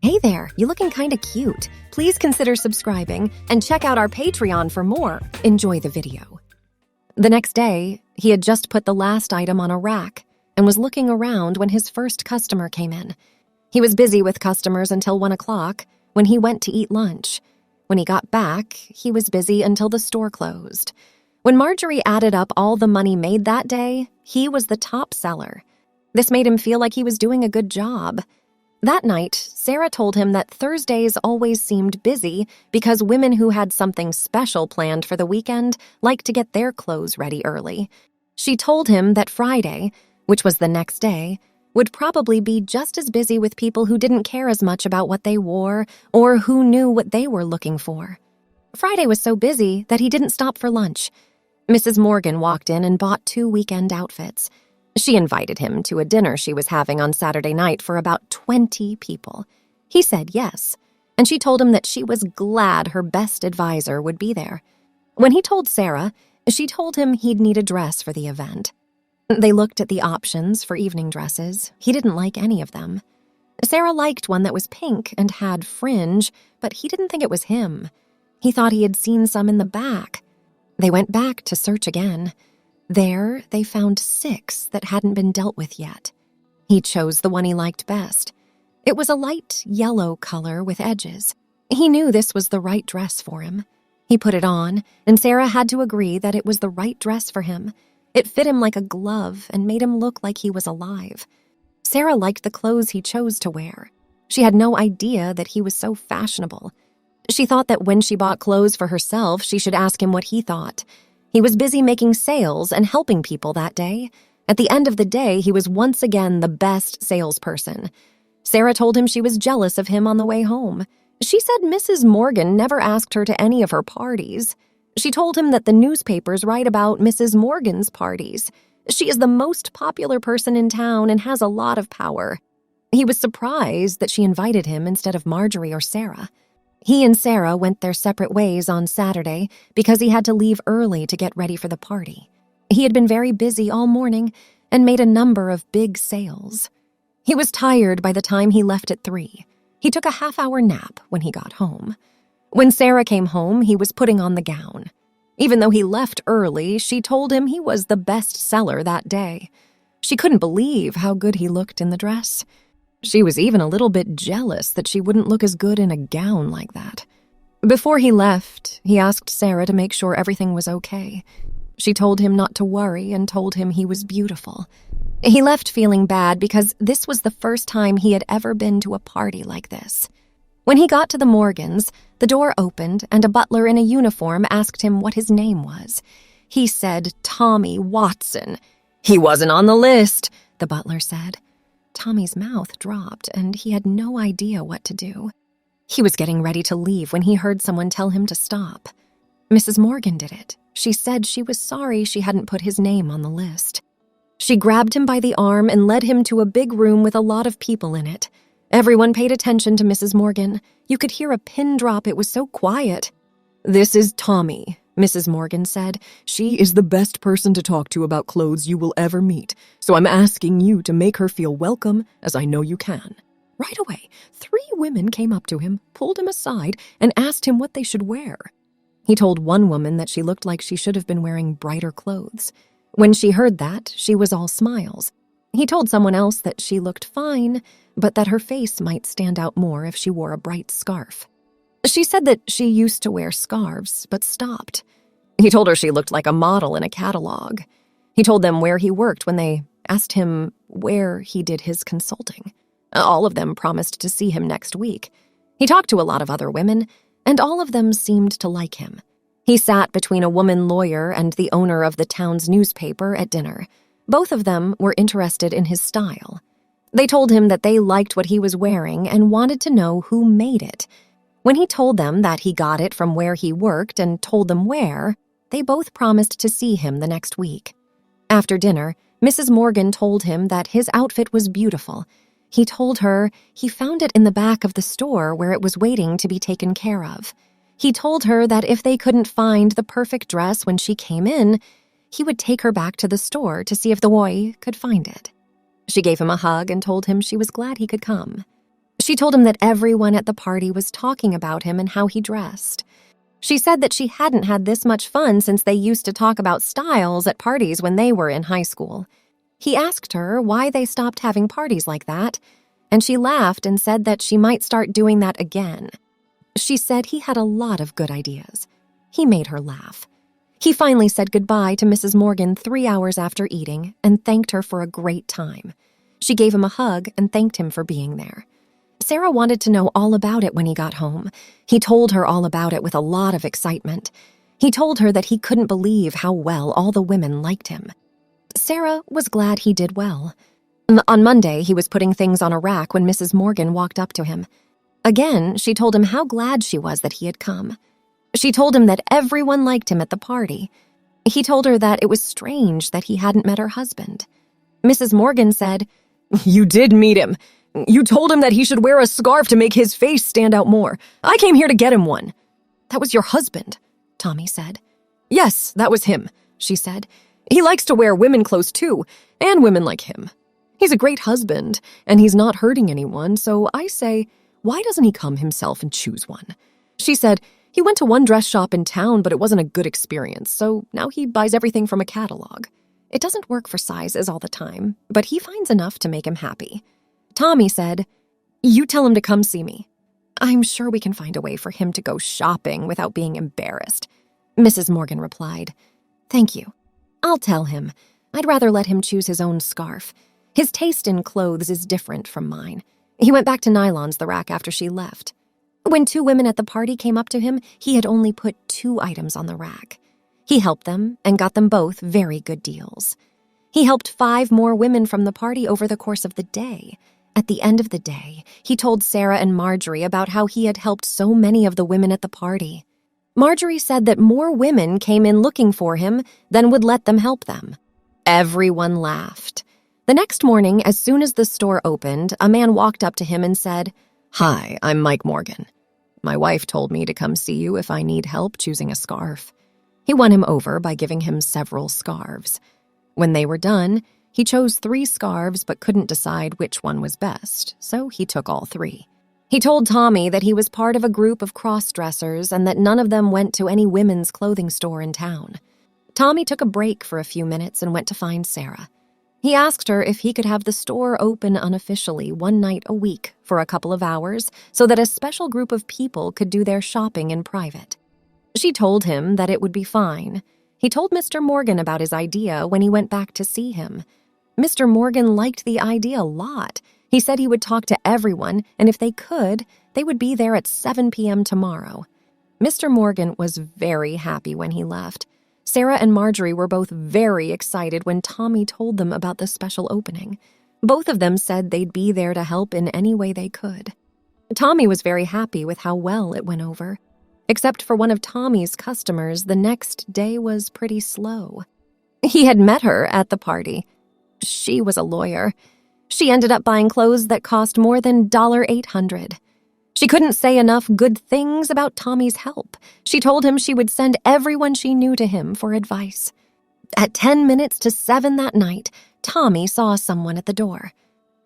Hey there, you looking kinda cute. Please consider subscribing and check out our Patreon for more. Enjoy the video. The next day, he had just put the last item on a rack and was looking around when his first customer came in. He was busy with customers until 1 o'clock when he went to eat lunch. When he got back, he was busy until the store closed. When Marjorie added up all the money made that day, he was the top seller. This made him feel like he was doing a good job. That night, Sarah told him that Thursdays always seemed busy because women who had something special planned for the weekend liked to get their clothes ready early. She told him that Friday, which was the next day, would probably be just as busy with people who didn't care as much about what they wore or who knew what they were looking for. Friday was so busy that he didn't stop for lunch. Mrs. Morgan walked in and bought 2 weekend outfits. She invited him to a dinner she was having on Saturday night for about 20 people. He said yes, and she told him that she was glad her best advisor would be there. When he told Sarah, she told him he'd need a dress for the event. They looked at the options for evening dresses. He didn't like any of them. Sarah liked one that was pink and had fringe, but he didn't think it was him. He thought he had seen some in the back. They went back to search again. There, they found 6 that hadn't been dealt with yet. He chose the one he liked best. It was a light yellow color with edges. He knew this was the right dress for him. He put it on, and Sarah had to agree that it was the right dress for him. It fit him like a glove and made him look like he was alive. Sarah liked the clothes he chose to wear. She had no idea that he was so fashionable. She thought that when she bought clothes for herself, she should ask him what he thought. He was busy making sales and helping people that day. At the end of the day, he was once again the best salesperson. Sarah told him she was jealous of him on the way home. She said Mrs. Morgan never asked her to any of her parties. She told him that the newspapers write about Mrs. Morgan's parties. She is the most popular person in town and has a lot of power. He was surprised that she invited him instead of Marjorie or Sarah. He and Sarah went their separate ways on Saturday because he had to leave early to get ready for the party. He had been very busy all morning and made a number of big sales. He was tired by the time he left at 3. He took a half-hour nap when he got home. When Sarah came home, he was putting on the gown. Even though he left early, she told him he was the best seller that day. She couldn't believe how good he looked in the dress. She was even a little bit jealous that she wouldn't look as good in a gown like that. Before he left, he asked Sarah to make sure everything was okay. She told him not to worry and told him he was beautiful. He left feeling bad because this was the first time he had ever been to a party like this. When he got to the Morgans, the door opened and a butler in a uniform asked him what his name was. He said Tommy Watson. "He wasn't on the list," the butler said. Tommy's mouth dropped, and he had no idea what to do. He was getting ready to leave when he heard someone tell him to stop. Mrs. Morgan did it. She said she was sorry she hadn't put his name on the list. She grabbed him by the arm and led him to a big room with a lot of people in it. Everyone paid attention to Mrs. Morgan. You could hear a pin drop. It was so quiet. "This is Tommy," Mrs. Morgan said. "She is the best person to talk to about clothes you will ever meet, so I'm asking you to make her feel welcome, as I know you can." Right away, 3 women came up to him, pulled him aside, and asked him what they should wear. He told one woman that she looked like she should have been wearing brighter clothes. When she heard that, she was all smiles. He told someone else that she looked fine, but that her face might stand out more if she wore a bright scarf. She said that she used to wear scarves, but stopped. He told her she looked like a model in a catalog. He told them where he worked when they asked him where he did his consulting. All of them promised to see him next week. He talked to a lot of other women, and all of them seemed to like him. He sat between a woman lawyer and the owner of the town's newspaper at dinner. Both of them were interested in his style. They told him that they liked what he was wearing and wanted to know who made it. When he told them that he got it from where he worked and told them where, they both promised to see him the next week. After dinner, Mrs. Morgan told him that his outfit was beautiful. He told her he found it in the back of the store where it was waiting to be taken care of. He told her that if they couldn't find the perfect dress when she came in, he would take her back to the store to see if the boy could find it. She gave him a hug and told him she was glad he could come. She told him that everyone at the party was talking about him and how he dressed. She said that she hadn't had this much fun since they used to talk about styles at parties when they were in high school. He asked her why they stopped having parties like that, and she laughed and said that she might start doing that again. She said he had a lot of good ideas. He made her laugh. He finally said goodbye to Mrs. Morgan 3 hours after eating and thanked her for a great time. She gave him a hug and thanked him for being there. Sarah wanted to know all about it when he got home. He told her all about it with a lot of excitement. He told her that he couldn't believe how well all the women liked him. Sarah was glad he did well. On Monday, he was putting things on a rack when Mrs. Morgan walked up to him. Again, she told him how glad she was that he had come. She told him that everyone liked him at the party. He told her that it was strange that he hadn't met her husband. Mrs. Morgan said, "You did meet him. You told him that he should wear a scarf to make his face stand out more. I came here to get him one." "That was your husband," Tommy said. "Yes, that was him," she said. "He likes to wear women clothes too, and women like him. He's a great husband, and he's not hurting anyone, so I say, why doesn't he come himself and choose one?" She said, "He went to one dress shop in town, but it wasn't a good experience, so now he buys everything from a catalog. It doesn't work for sizes all the time, but he finds enough to make him happy." Tommy said, "You tell him to come see me. I'm sure we can find a way for him to go shopping without being embarrassed." Mrs. Morgan replied, "Thank you. I'll tell him. I'd rather let him choose his own scarf. His taste in clothes is different from mine." He went back to nylons the rack after she left. When 2 women at the party came up to him, he had only put 2 items on the rack. He helped them and got them both very good deals. He helped 5 more women from the party over the course of the day. At the end of the day, he told Sarah and Marjorie about how he had helped so many of the women at the party. Marjorie said that more women came in looking for him than would let them help them. Everyone laughed. The next morning, as soon as the store opened, a man walked up to him and said, "Hi, I'm Mike Morgan. My wife told me to come see you if I need help choosing a scarf." He won him over by giving him several scarves. When they were done, he chose 3 scarves but couldn't decide which one was best, so he took all 3. He told Tommy that he was part of a group of crossdressers and that none of them went to any women's clothing store in town. Tommy took a break for a few minutes and went to find Sarah. He asked her if he could have the store open unofficially one night a week for a couple of hours so that a special group of people could do their shopping in private. She told him that it would be fine. He told Mr. Morgan about his idea when he went back to see him. Mr. Morgan liked the idea a lot. He said he would talk to everyone, and if they could, they would be there at 7 p.m. tomorrow. Mr. Morgan was very happy when he left. Sarah and Marjorie were both very excited when Tommy told them about the special opening. Both of them said they'd be there to help in any way they could. Tommy was very happy with how well it went over. Except for one of Tommy's customers, the next day was pretty slow. He had met her at the party. She was a lawyer. She ended up buying clothes that cost more than $800. She couldn't say enough good things about Tommy's help. She told him she would send everyone she knew to him for advice. At 10 minutes to 7 that night, Tommy saw someone at the door.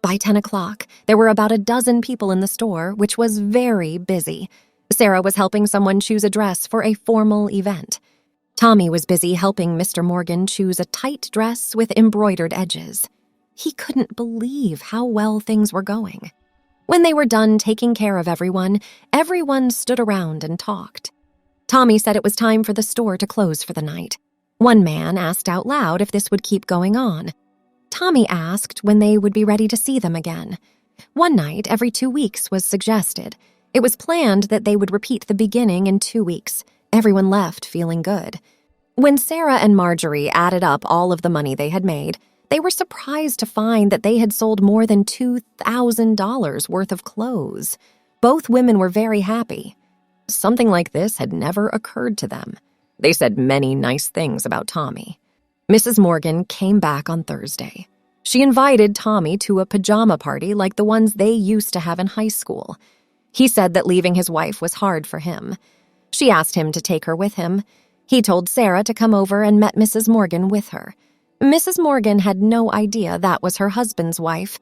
By 10 o'clock, there were about a dozen people in the store, which was very busy. Sarah was helping someone choose a dress for a formal event. Tommy was busy helping Mr. Morgan choose a tight dress with embroidered edges. He couldn't believe how well things were going. When they were done taking care of everyone stood around and talked. Tommy said it was time for the store to close for the night. One man asked out loud if this would keep going on. Tommy asked when they would be ready to see them again. One night every 2 weeks was suggested. It was planned that they would repeat the beginning in 2 weeks. Everyone left feeling good. When Sarah and Marjorie added up all of the money they had made, they were surprised to find that they had sold more than $2,000 worth of clothes. Both women were very happy. Something like this had never occurred to them. They said many nice things about Tommy. Mrs. Morgan came back on Thursday. She invited Tommy to a pajama party like the ones they used to have in high school. He said that leaving his wife was hard for him. She asked him to take her with him. He told Sarah to come over and met Mrs. Morgan with her. Mrs. Morgan had no idea that was her husband's wife.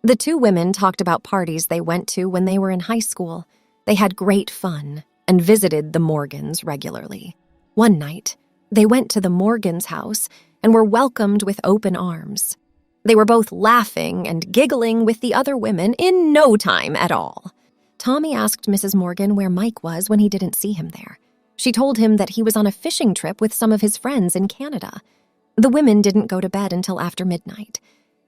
The two women talked about parties they went to when they were in high school. They had great fun and visited the Morgans regularly. One night, they went to the Morgans' house and were welcomed with open arms. They were both laughing and giggling with the other women in no time at all. Tommy asked Mrs. Morgan where Mike was when he didn't see him there. She told him that he was on a fishing trip with some of his friends in Canada. The women didn't go to bed until after midnight.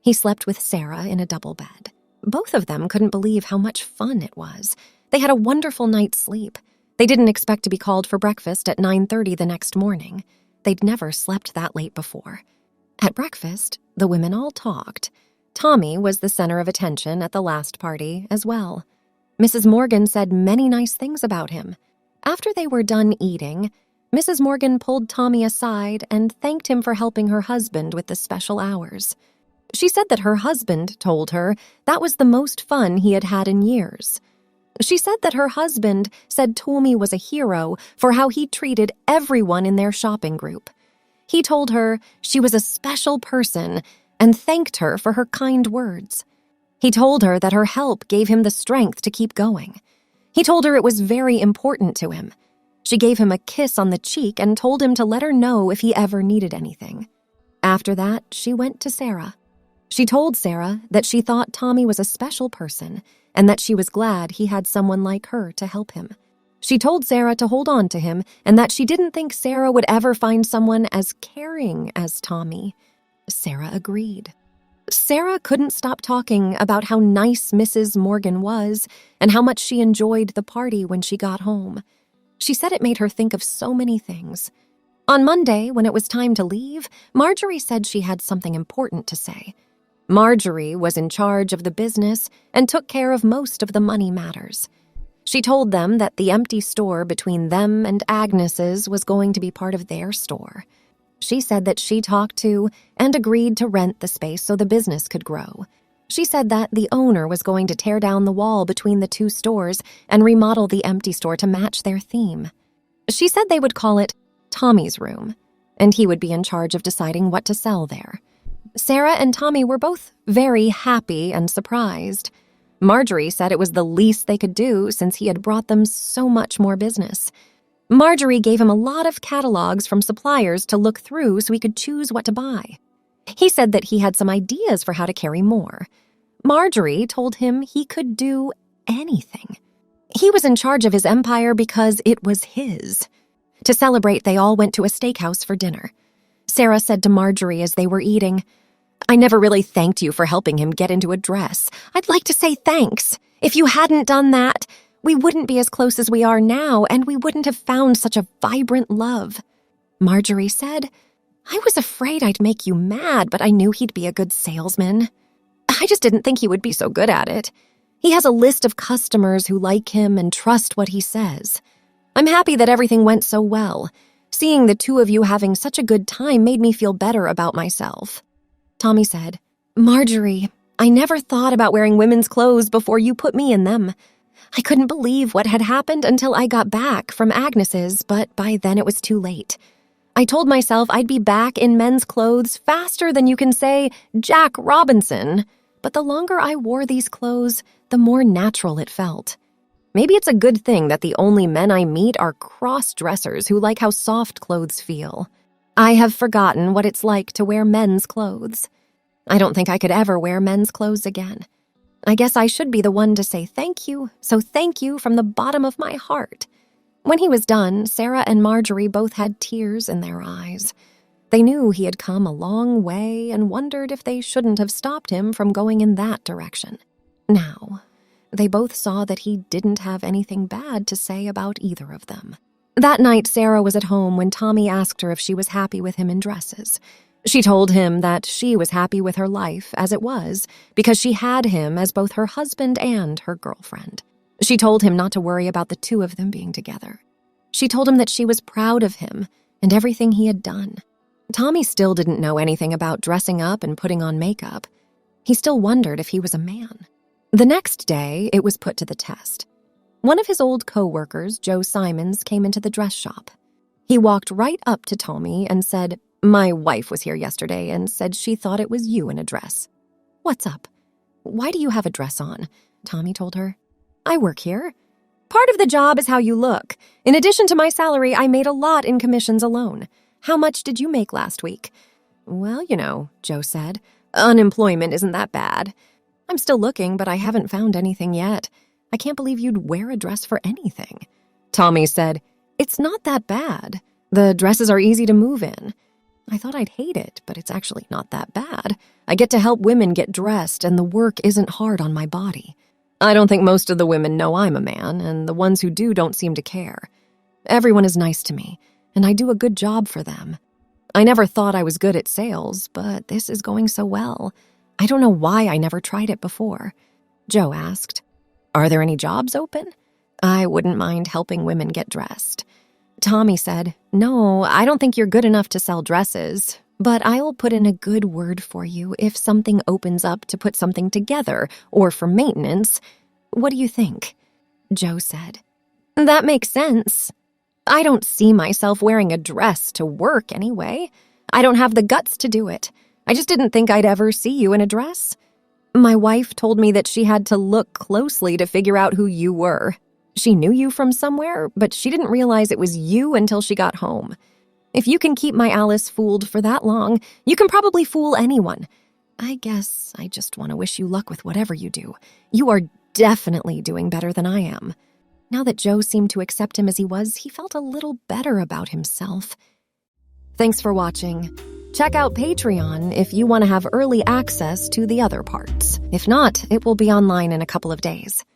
He slept with Sarah in a double bed. Both of them couldn't believe how much fun it was. They had a wonderful night's sleep. They didn't expect to be called for breakfast at 9:30 the next morning. They'd never slept that late before. At breakfast, the women all talked. Tommy was the center of attention at the last party as well. Mrs. Morgan said many nice things about him. After they were done eating, Mrs. Morgan pulled Tommy aside and thanked him for helping her husband with the special hours. She said that her husband told her that was the most fun he had had in years. She said that her husband said Tommy was a hero for how he treated everyone in their shopping group. He told her she was a special person and thanked her for her kind words. He told her that her help gave him the strength to keep going. He told her it was very important to him. She gave him a kiss on the cheek and told him to let her know if he ever needed anything. After that, she went to Sarah. She told Sarah that she thought Tommy was a special person and that she was glad he had someone like her to help him. She told Sarah to hold on to him and that she didn't think Sarah would ever find someone as caring as Tommy. Sarah agreed. Sarah couldn't stop talking about how nice Mrs. Morgan was and how much she enjoyed the party when she got home. She said it made her think of so many things. On Monday, when it was time to leave, Marjorie said she had something important to say. Marjorie was in charge of the business and took care of most of the money matters. She told them that the empty store between them and Agnes's was going to be part of their store. She said that she talked to and agreed to rent the space so the business could grow. She said that the owner was going to tear down the wall between the two stores and remodel the empty store to match their theme. She said they would call it Tommy's Room, and he would be in charge of deciding what to sell there. Sarah and Tommy were both very happy and surprised. Marjorie said it was the least they could do since he had brought them so much more business. Marjorie gave him a lot of catalogs from suppliers to look through so he could choose what to buy. He said that he had some ideas for how to carry more. Marjorie told him he could do anything. He was in charge of his empire because it was his. To celebrate, they all went to a steakhouse for dinner. Sarah said to Marjorie as they were eating, "I never really thanked you for helping him get into a dress. I'd like to say thanks. If you hadn't done that, we wouldn't be as close as we are now, and we wouldn't have found such a vibrant love." Marjorie said, "I was afraid I'd make you mad, but I knew he'd be a good salesman. I just didn't think he would be so good at it. He has a list of customers who like him and trust what he says. I'm happy that everything went so well. Seeing the two of you having such a good time made me feel better about myself." Tommy said, "Marjorie, I never thought about wearing women's clothes before you put me in them. I couldn't believe what had happened until I got back from Agnes's, but by then it was too late. I told myself I'd be back in men's clothes faster than you can say Jack Robinson, but the longer I wore these clothes, the more natural it felt. Maybe it's a good thing that the only men I meet are cross-dressers who like how soft clothes feel. I have forgotten what it's like to wear men's clothes. I don't think I could ever wear men's clothes again. I guess I should be the one to say thank you, so thank you from the bottom of my heart." When he was done, Sarah and Marjorie both had tears in their eyes. They knew he had come a long way and wondered if they shouldn't have stopped him from going in that direction. Now, they both saw that he didn't have anything bad to say about either of them. That night, Sarah was at home when Tommy asked her if she was happy with him in dresses. She told him that she was happy with her life as it was because she had him as both her husband and her girlfriend. She told him not to worry about the two of them being together. She told him that she was proud of him and everything he had done. Tommy still didn't know anything about dressing up and putting on makeup. He still wondered if he was a man. The next day, it was put to the test. One of his old co-workers, Joe Simons, came into the dress shop. He walked right up to Tommy and said, "My wife was here yesterday and said she thought it was you in a dress. What's up?" Why do you have a dress on? Tommy told her. I work here. Part of the job is how you look. In addition to my salary, I made a lot in commissions alone. How much did you make last week? Well, Joe said. Unemployment isn't that bad. I'm still looking, but I haven't found anything yet. I can't believe you'd wear a dress for anything. Tommy said, It's not that bad. The dresses are easy to move in. I thought I'd hate it, but it's actually not that bad. I get to help women get dressed, and the work isn't hard on my body. I don't think most of the women know I'm a man, and the ones who do don't seem to care. Everyone is nice to me, and I do a good job for them. I never thought I was good at sales, but this is going so well. I don't know why I never tried it before. Joe asked, Are there any jobs open? I wouldn't mind helping women get dressed. Tommy said, No, I don't think you're good enough to sell dresses, but I will put in a good word for you if something opens up to put something together or for maintenance. What do you think? Joe said, That makes sense. I don't see myself wearing a dress to work anyway. I don't have the guts to do it. I just didn't think I'd ever see you in a dress. My wife told me that she had to look closely to figure out who you were. She knew you from somewhere, but she didn't realize it was you until she got home. If you can keep my Alice fooled for that long, you can probably fool anyone. I guess I just want to wish you luck with whatever you do. You are definitely doing better than I am. Now that Joe seemed to accept him as he was, he felt a little better about himself. Thanks for watching. Check out Patreon if you want to have early access to the other parts. If not, it will be online in a couple of days.